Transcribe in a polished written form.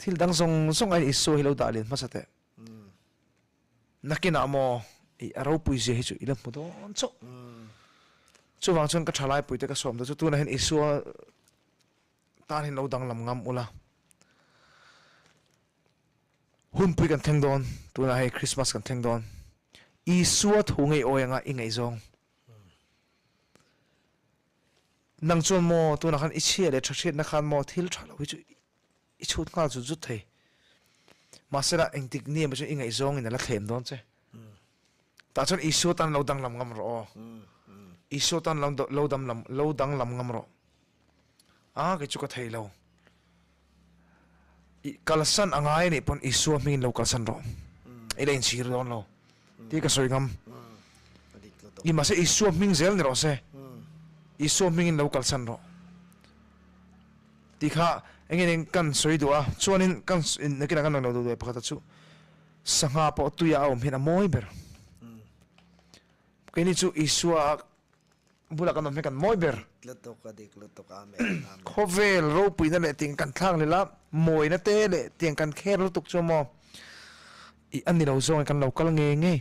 thil dang song ai Isua hilo dalin masate nakina mo I aro pui je hi chu ilam modon cho chu wang chon ka thalai pui te ka som da chu tu na hen Isua tan hin lo dang lam ngam ula hun pui kan theng don tu na hai Christmas kan theng don Isua thungai oyanga ingai zong nang chon mo tu na khan ichhe le thachet na khan mo thil thalo hi chu ichut nga chu zu thei masera engtik ni ma chu ingai zong in la thlem don che ta chon Isua tan lo dang lam ngam ro Isua tan lo dang lam ngam ro a ke chu ka thei lo kalsan angai ni pon Isua min lo kalsan ro ile in sir don lo ti ka soi ngam I ma se Isua min zel ni ro se Isua min lo kalsan ro ti kha engin kan soi do a chuanin kan nakina kan lo do pakata chu sanga po tu ya om hina moi ber kini chu Isua bulah kan mekan moi ber lutuk ame khovel ro pui na le ting kan thlang le la moi na te le ting kan kher lutuk chu mo I ani lo zong kan lo kal nge nge